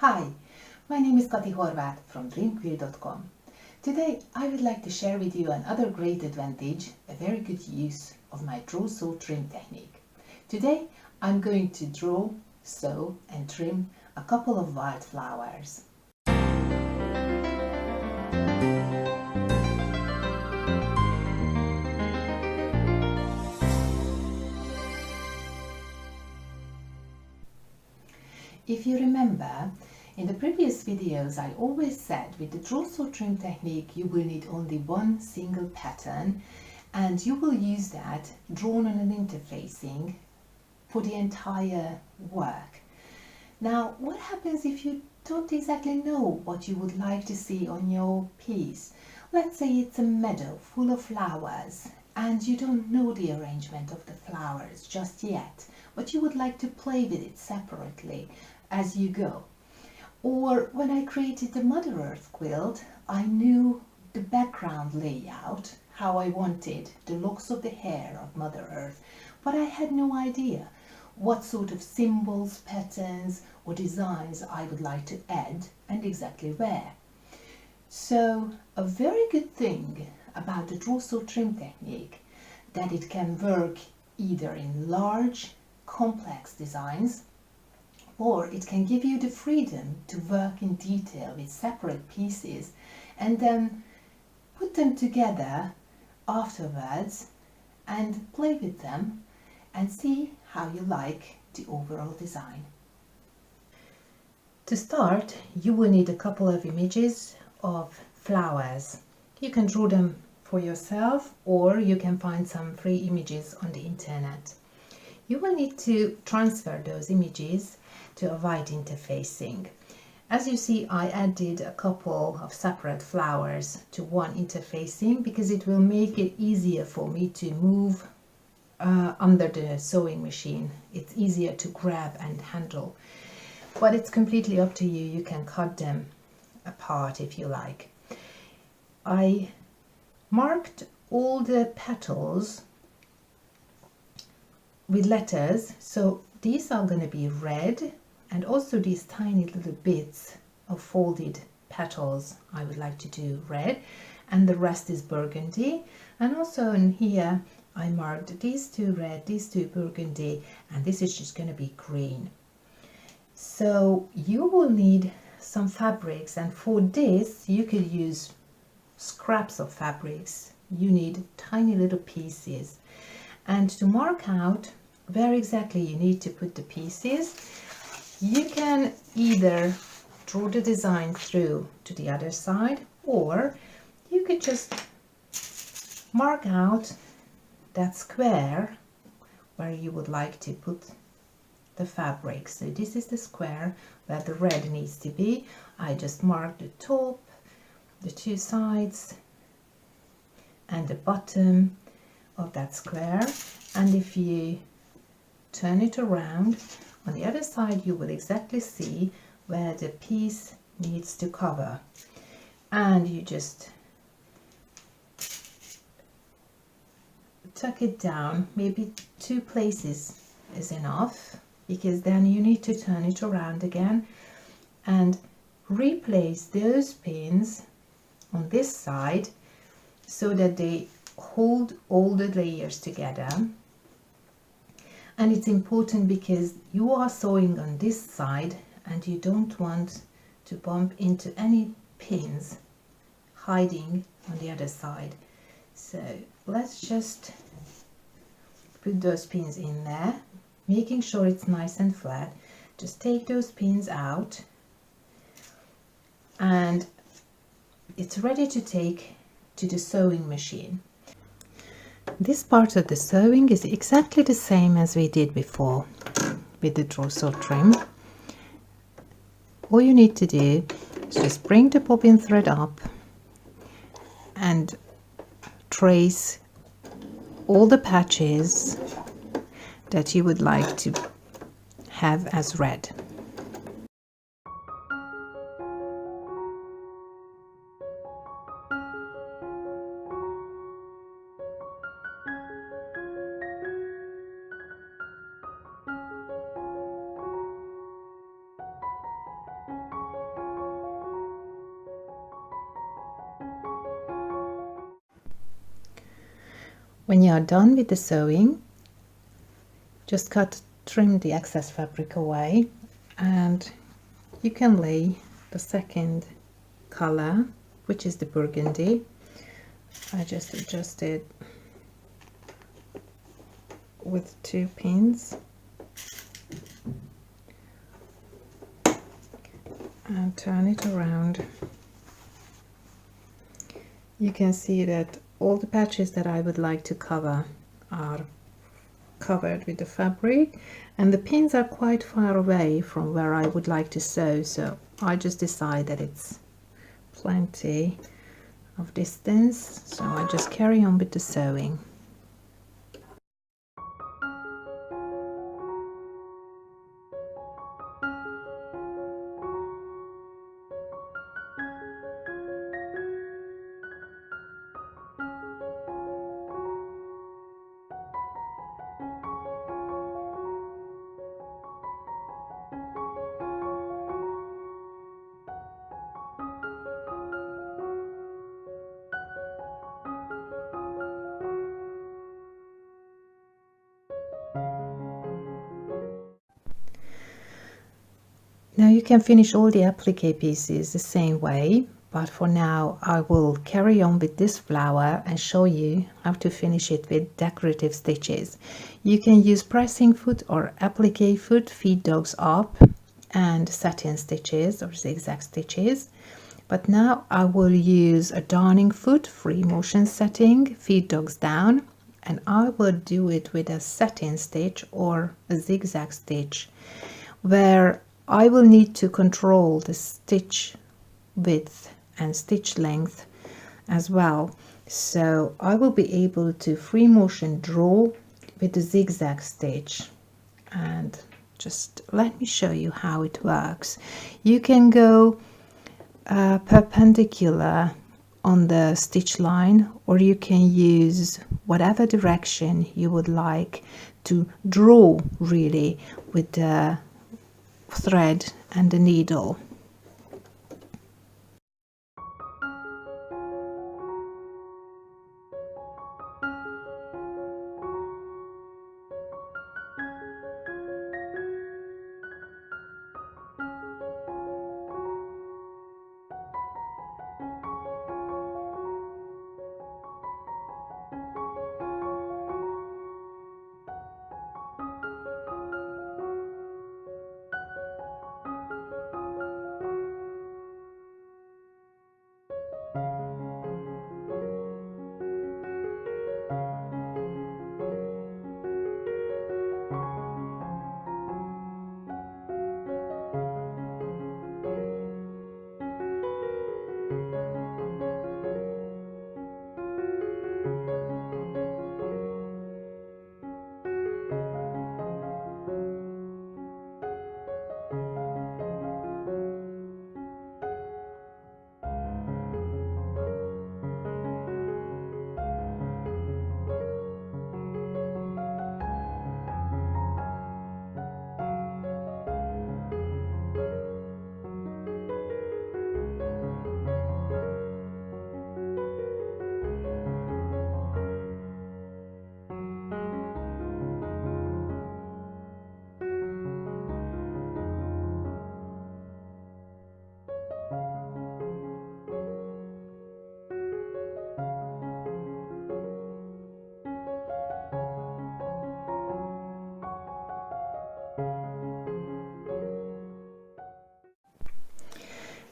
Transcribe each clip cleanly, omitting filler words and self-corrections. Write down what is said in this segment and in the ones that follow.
Hi, my name is Horvath from dreamquill.com. Today I would like to share with you another great advantage, a very good use of my draw, sew, trim technique. Today I'm going to draw, sew and trim a couple of wildflowers. If you remember, in the previous videos I always said with the draw, sew, trim technique you will need only one single pattern and you will use that drawn on an interfacing for the entire work. Now what happens if you don't exactly know what you would like to see on your piece? Let's say it's a meadow full of flowers and you don't know the arrangement of the flowers just yet, but you would like to play with it separately as you go. Or when I created the Mother Earth quilt, I knew the background layout, how I wanted the locks of the hair of Mother Earth, but I had no idea what sort of symbols, patterns or designs I would like to add and exactly where. So a very good thing about the draw, sew, trim technique that it can work either in large, complex designs, or it can give you the freedom to work in detail with separate pieces and then put them together afterwards and play with them and see how you like the overall design. To start, you will need a couple of images of flowers. You can draw them for yourself or you can find some free images on the internet. You will need to transfer those images to avoid interfacing. As you see, I added a couple of separate flowers to one interfacing because it will make it easier for me to move under the sewing machine. It's easier to grab and handle, but it's completely up to you. You can cut them apart if you like. I marked all the petals with letters, so these are going to be red, and also these tiny little bits of folded petals I would like to do red, and the rest is burgundy. And also in here I marked these two red, these two burgundy, and this is just going to be green. So you will need some fabrics, and for this you could use scraps of fabrics. You need tiny little pieces, and to mark out where exactly you need to put the pieces, you can either draw the design through to the other side, or you could just mark out that square where you would like to put the fabric. So this is the square where the red needs to be. I just marked the top, the two sides and the bottom of that square, and if you turn it around on the other side you will exactly see where the piece needs to cover, and you just tuck it down. Maybe 2 places is enough, because then you need to turn it around again and replace those pins on this side so that they hold all the layers together. And it's important because you are sewing on this side and you don't want to bump into any pins hiding on the other side. So let's just put those pins in there, making sure it's nice and flat. Just take those pins out and it's ready to take to the sewing machine. This part of the sewing is exactly the same as we did before with the draw, sew, trim. All you need to do is just bring the bobbin thread up and trace all the patches that you would like to have as red. When you are done with the sewing, just trim the excess fabric away, and you can lay the second color, which is the burgundy. I just adjusted with 2 pins and turn it around. You can see that all the patches that I would like to cover are covered with the fabric, and the pins are quite far away from where I would like to sew, so I just decide that it's plenty of distance, so I just carry on with the sewing. Now you can finish all the applique pieces the same way, but for now I will carry on with this flower and show you how to finish it with decorative stitches. You can use pressing foot or applique foot, feed dogs up, and satin stitches or zigzag stitches. But now I will use a darning foot, free motion setting, feed dogs down, and I will do it with a satin stitch or a zigzag stitch, where I will need to control the stitch width and stitch length as well. So I will be able to free motion draw with the zigzag stitch. And just let me show you how it works. You can go perpendicular on the stitch line, or you can use whatever direction you would like to draw really with the thread and the needle.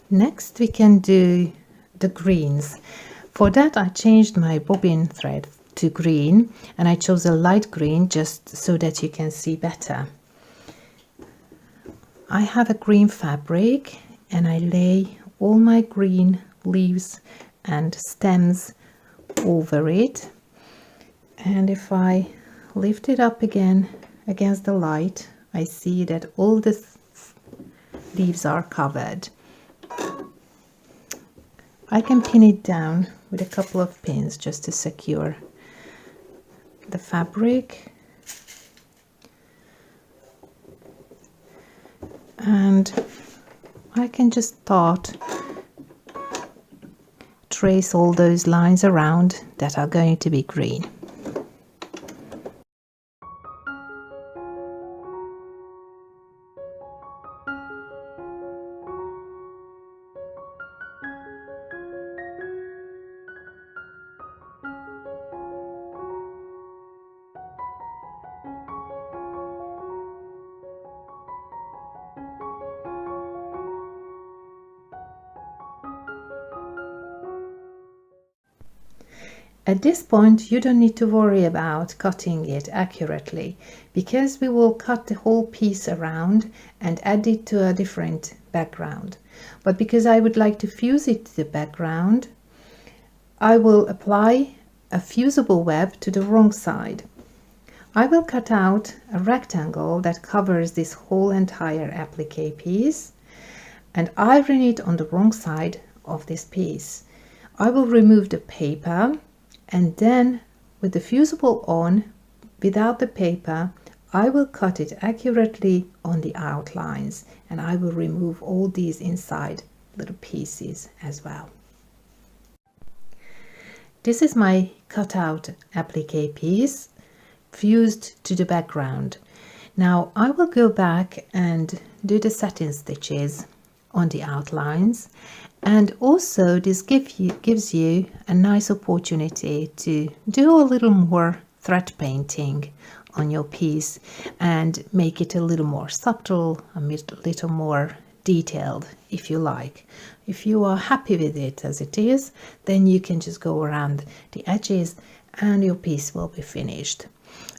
Next we can do the greens. For that I changed my bobbin thread to green, and I chose a light green just so that you can see better. I have a green fabric and I lay all my green leaves and stems over it, and if I lift it up again against the light, I see that all the leaves are covered. I can pin it down with a couple of pins just to secure the fabric, and I can just start trace all those lines around that are going to be green. At this point, you don't need to worry about cutting it accurately, because we will cut the whole piece around and add it to a different background. But because I would like to fuse it to the background, I will apply a fusible web to the wrong side. I will cut out a rectangle that covers this whole entire applique piece and iron it on the wrong side of this piece. I will remove the paper, and then with the fusible on, without the paper, I will cut it accurately on the outlines, and I will remove all these inside little pieces as well. This is my cutout applique piece fused to the background. Now I will go back and do the satin stitches on the outlines, and also this gives you a nice opportunity to do a little more thread painting on your piece and make it a little more subtle, a little more detailed if you like. If you are happy with it as it is, then you can just go around the edges and your piece will be finished.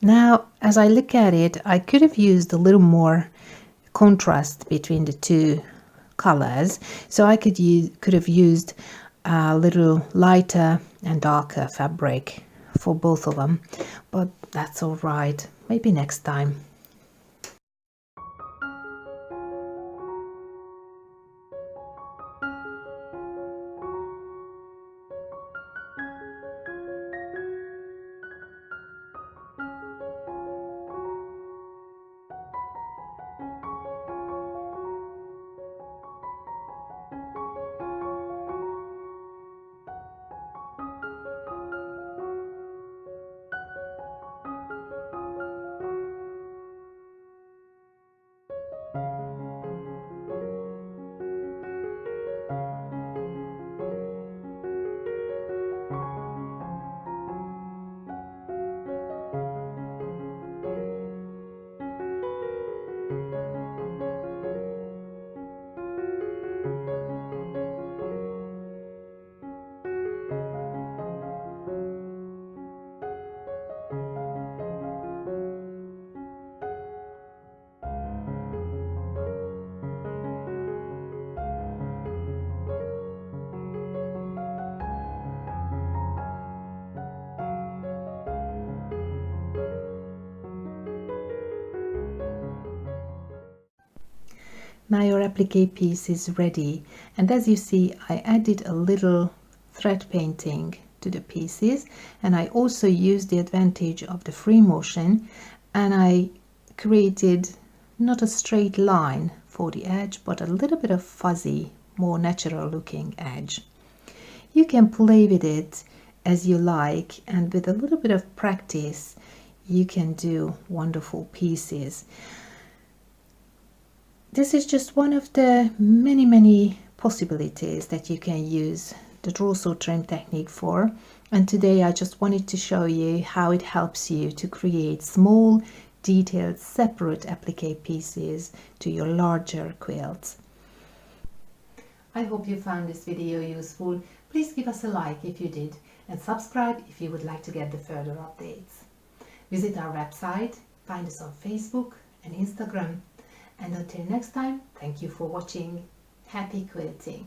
Now, as I look at it, I could have used a little more contrast between the two colors, so I could have used a little lighter and darker fabric for both of them, but that's all right, maybe next time. Now your applique piece is ready, and as you see, I added a little thread painting to the pieces, and I also used the advantage of the free motion, and I created not a straight line for the edge, but a little bit of fuzzy, more natural looking edge. You can play with it as you like, and with a little bit of practice you can do wonderful pieces. This is just one of the many possibilities that you can use the draw, sew, trim technique for, and today I just wanted to show you how it helps you to create small, detailed, separate applique pieces to your larger quilts. I hope you found this video useful. Please give us a like if you did, and subscribe if you would like to get the further updates. Visit our website, find us on Facebook and Instagram. And until next time, thank you for watching. Happy quilting!